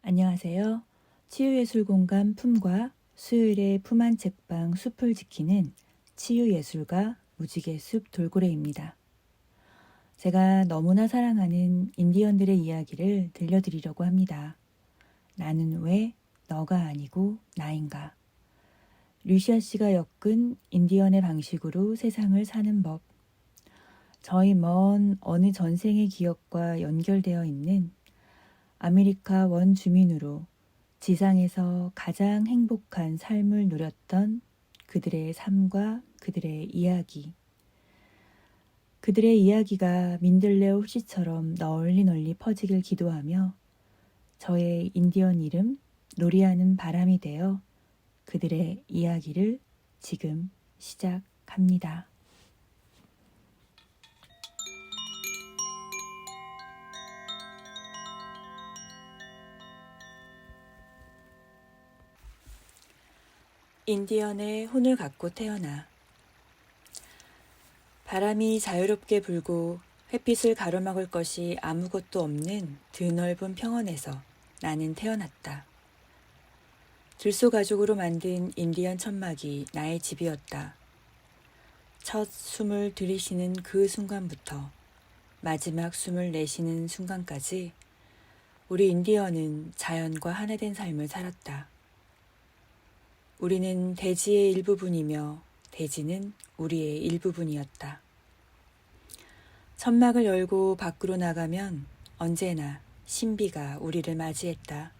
안녕하세요. 치유예술공간 품과 수요일의 품한 책방 숲을 지키는 치유예술가 무지개숲 돌고래입니다. 제가 너무나 사랑하는 인디언들의 이야기를 들려드리려고 합니다. 나는 왜 너가 아니고 나인가? 류시아 씨가 엮은 인디언의 방식으로 세상을 사는 법. 저희 먼 어느 전생의 기억과 연결되어 있는 아메리카 원주민으로 지상에서 가장 행복한 삶을 누렸던 그들의 삶과 그들의 이야기. 그들의 이야기가 민들레오 홀씨처럼 널리 널리 퍼지길 기도하며 저의 인디언 이름 노리하는 바람이 되어 그들의 이야기를 지금 시작합니다. 인디언의 혼을 갖고 태어나 바람이 자유롭게 불고 햇빛을 가로막을 것이 아무것도 없는 드넓은 평원에서 나는 태어났다. 들소 가죽으로 만든 인디언 천막이 나의 집이었다. 첫 숨을 들이쉬는 그 순간부터 마지막 숨을 내쉬는 순간까지 우리 인디언은 자연과 하나된 삶을 살았다. 우리는 대지의 일부분이며 대지는 우리의 일부분이었다. 천막을 열고 밖으로 나가면 언제나 신비가 우리를 맞이했다.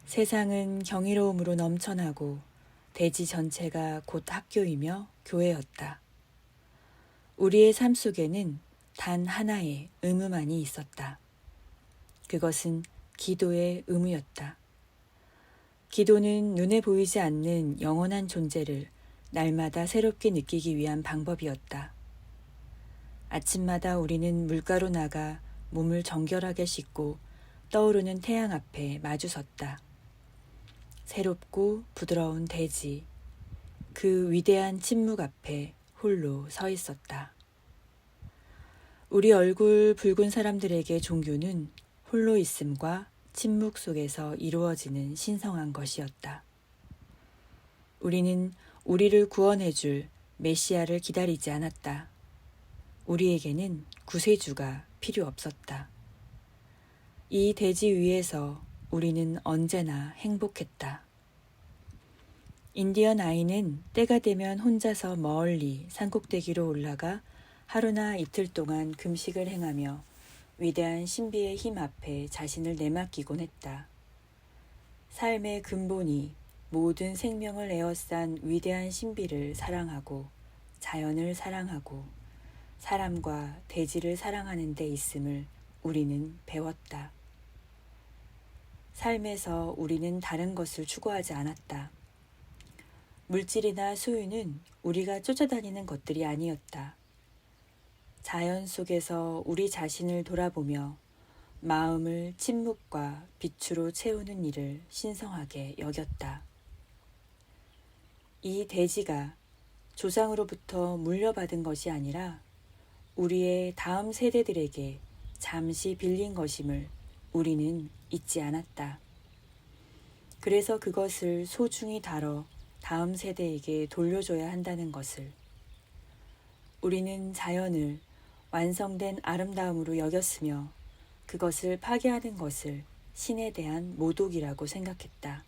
세상은 경이로움으로 넘쳐나고 대지 전체가 곧 학교이며 교회였다. 우리의 삶 속에는 단 하나의 의무만이 있었다. 그것은 기도의 의무였다. 기도는 눈에 보이지 않는 영원한 존재를 날마다 새롭게 느끼기 위한 방법이었다. 아침마다 우리는 물가로 나가 몸을 정결하게 씻고 떠오르는 태양 앞에 마주 섰다. 새롭고 부드러운 대지, 그 위대한 침묵 앞에 홀로 서 있었다. 우리 얼굴 붉은 사람들에게 종교는 홀로 있음과 침묵 속에서 이루어지는 신성한 것이었다. 우리는 우리를 구원해줄 메시아를 기다리지 않았다. 우리에게는 구세주가 필요 없었다. 이 대지 위에서 우리는 언제나 행복했다. 인디언 아이는 때가 되면 혼자서 멀리 산꼭대기로 올라가 하루나 이틀 동안 금식을 행하며 위대한 신비의 힘 앞에 자신을 내맡기곤 했다. 삶의 근본이 모든 생명을 에워싼 위대한 신비를 사랑하고 자연을 사랑하고 사람과 대지를 사랑하는 데 있음을 우리는 배웠다. 삶에서 우리는 다른 것을 추구하지 않았다. 물질이나 소유는 우리가 쫓아다니는 것들이 아니었다. 자연 속에서 우리 자신을 돌아보며 마음을 침묵과 빛으로 채우는 일을 신성하게 여겼다. 이 대지가 조상으로부터 물려받은 것이 아니라 우리의 다음 세대들에게 잠시 빌린 것임을 우리는 잊지 않았다. 그래서 그것을 소중히 다뤄 다음 세대에게 돌려줘야 한다는 것을. 우리는 자연을 완성된 아름다움으로 여겼으며 그것을 파괴하는 것을 신에 대한 모독이라고 생각했다.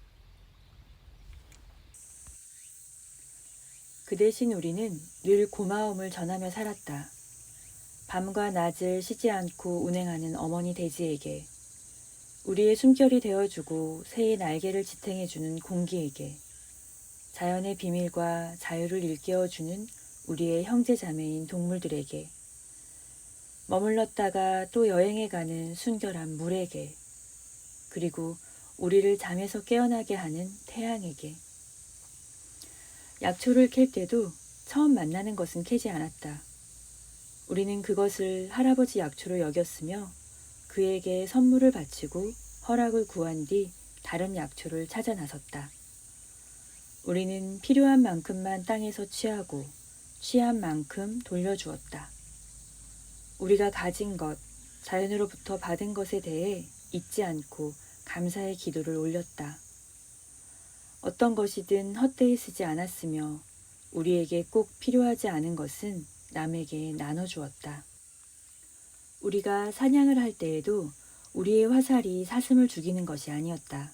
그 대신 우리는 늘 고마움을 전하며 살았다. 밤과 낮을 쉬지 않고 운행하는 어머니 돼지에게, 우리의 숨결이 되어주고 새의 날개를 지탱해주는 공기에게, 자연의 비밀과 자유를 일깨워주는 우리의 형제자매인 동물들에게, 머물렀다가 또 여행해가는 순결한 물에게, 그리고 우리를 잠에서 깨어나게 하는 태양에게. 약초를 캘 때도 처음 만나는 것은 캐지 않았다. 우리는 그것을 할아버지 약초로 여겼으며 그에게 선물을 바치고 허락을 구한 뒤 다른 약초를 찾아 나섰다. 우리는 필요한 만큼만 땅에서 취하고 취한 만큼 돌려주었다. 우리가 가진 것, 자연으로부터 받은 것에 대해 잊지 않고 감사의 기도를 올렸다. 어떤 것이든 헛되이 쓰지 않았으며 우리에게 꼭 필요하지 않은 것은 남에게 나눠주었다. 우리가 사냥을 할 때에도 우리의 화살이 사슴을 죽이는 것이 아니었다.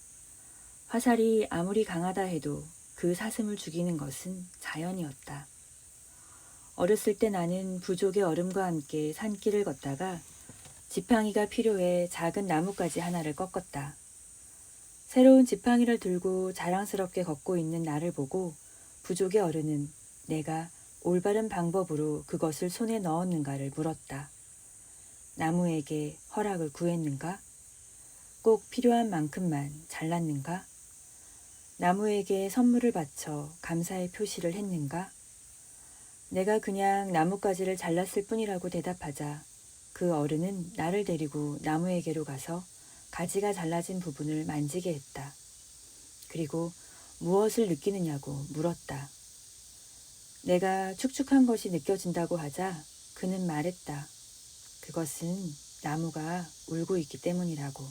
화살이 아무리 강하다 해도 그 사슴을 죽이는 것은 자연이었다. 어렸을 때 나는 부족의 어른과 함께 산길을 걷다가 지팡이가 필요해 작은 나뭇가지 하나를 꺾었다. 새로운 지팡이를 들고 자랑스럽게 걷고 있는 나를 보고 부족의 어른은 내가 올바른 방법으로 그것을 손에 넣었는가를 물었다. 나무에게 허락을 구했는가? 꼭 필요한 만큼만 잘랐는가? 나무에게 선물을 바쳐 감사의 표시를 했는가? 내가 그냥 나뭇가지를 잘랐을 뿐이라고 대답하자 그 어른은 나를 데리고 나무에게로 가서 가지가 잘라진 부분을 만지게 했다. 그리고 무엇을 느끼느냐고 물었다. 내가 축축한 것이 느껴진다고 하자 그는 말했다. 그것은 나무가 울고 있기 때문이라고.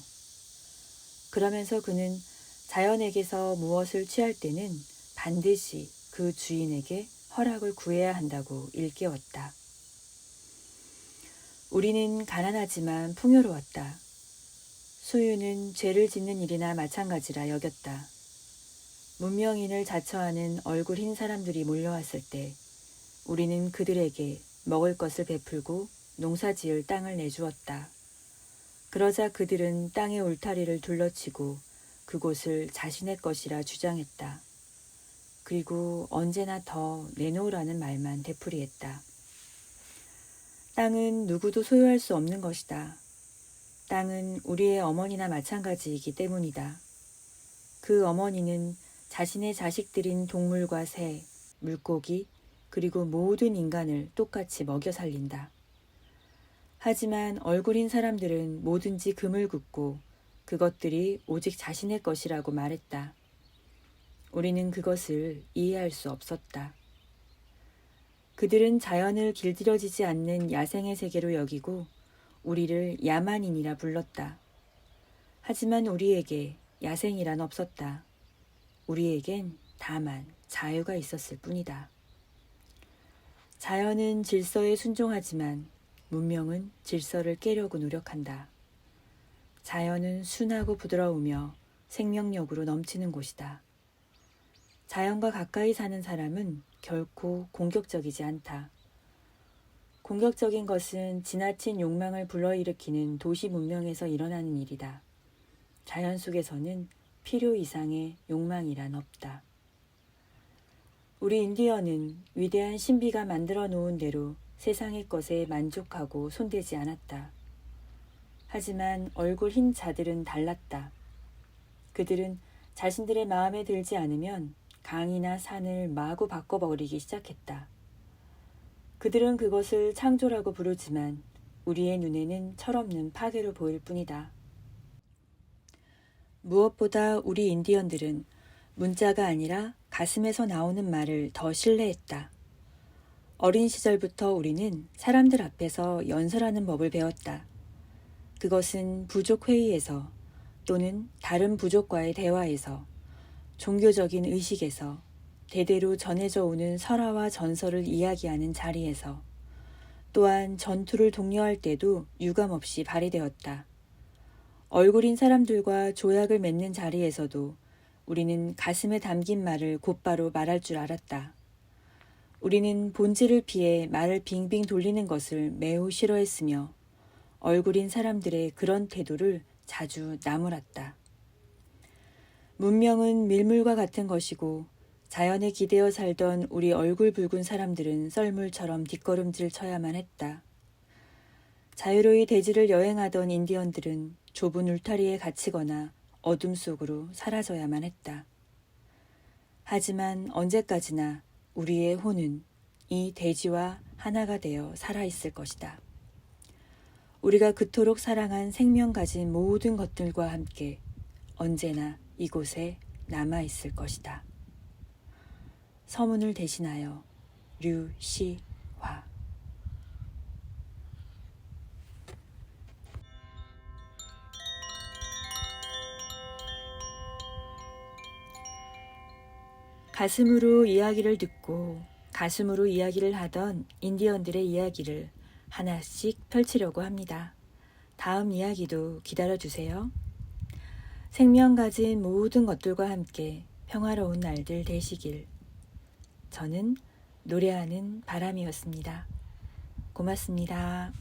그러면서 그는 자연에게서 무엇을 취할 때는 반드시 그 주인에게 허락을 구해야 한다고 일깨웠다. 우리는 가난하지만 풍요로웠다. 소유는 죄를 짓는 일이나 마찬가지라 여겼다. 문명인을 자처하는 얼굴 흰 사람들이 몰려왔을 때 우리는 그들에게 먹을 것을 베풀고 농사지을 땅을 내주었다. 그러자 그들은 땅의 울타리를 둘러치고 그곳을 자신의 것이라 주장했다. 그리고 언제나 더 내놓으라는 말만 되풀이했다. 땅은 누구도 소유할 수 없는 것이다. 땅은 우리의 어머니나 마찬가지이기 때문이다. 그 어머니는 자신의 자식들인 동물과 새, 물고기, 그리고 모든 인간을 똑같이 먹여 살린다. 하지만 얼굴인 사람들은 뭐든지 금을 긋고 그것들이 오직 자신의 것이라고 말했다. 우리는 그것을 이해할 수 없었다. 그들은 자연을 길들여지지 않는 야생의 세계로 여기고 우리를 야만인이라 불렀다. 하지만 우리에게 야생이란 없었다. 우리에겐 다만 자유가 있었을 뿐이다. 자연은 질서에 순종하지만 문명은 질서를 깨려고 노력한다. 자연은 순하고 부드러우며 생명력으로 넘치는 곳이다. 자연과 가까이 사는 사람은 결코 공격적이지 않다. 공격적인 것은 지나친 욕망을 불러일으키는 도시 문명에서 일어나는 일이다. 자연 속에서는 필요 이상의 욕망이란 없다. 우리 인디언은 위대한 신비가 만들어 놓은 대로 세상의 것에 만족하고 손대지 않았다. 하지만 얼굴 흰 자들은 달랐다. 그들은 자신들의 마음에 들지 않으면 강이나 산을 마구 바꿔버리기 시작했다. 그들은 그것을 창조라고 부르지만 우리의 눈에는 철없는 파괴로 보일 뿐이다. 무엇보다 우리 인디언들은 문자가 아니라 가슴에서 나오는 말을 더 신뢰했다. 어린 시절부터 우리는 사람들 앞에서 연설하는 법을 배웠다. 그것은 부족 회의에서 또는 다른 부족과의 대화에서 종교적인 의식에서 대대로 전해져 오는 설화와 전설을 이야기하는 자리에서 또한 전투를 독려할 때도 유감없이 발휘되었다. 얼굴인 사람들과 조약을 맺는 자리에서도 우리는 가슴에 담긴 말을 곧바로 말할 줄 알았다. 우리는 본질을 피해 말을 빙빙 돌리는 것을 매우 싫어했으며 얼굴인 사람들의 그런 태도를 자주 나무랐다. 문명은 밀물과 같은 것이고 자연에 기대어 살던 우리 얼굴 붉은 사람들은 썰물처럼 뒷걸음질 쳐야만 했다. 자유로이 대지를 여행하던 인디언들은 좁은 울타리에 갇히거나 어둠 속으로 사라져야만 했다. 하지만 언제까지나 우리의 혼은 이 대지와 하나가 되어 살아있을 것이다. 우리가 그토록 사랑한 생명 가진 모든 것들과 함께 언제나 이곳에 남아있을 것이다. 서문을 대신하여 류시화. 가슴으로 이야기를 듣고 가슴으로 이야기를 하던 인디언들의 이야기를 하나씩 펼치려고 합니다. 다음 이야기도 기다려주세요. 생명 가진 모든 것들과 함께 평화로운 날들 되시길. 저는 노래하는 바람이었습니다. 고맙습니다.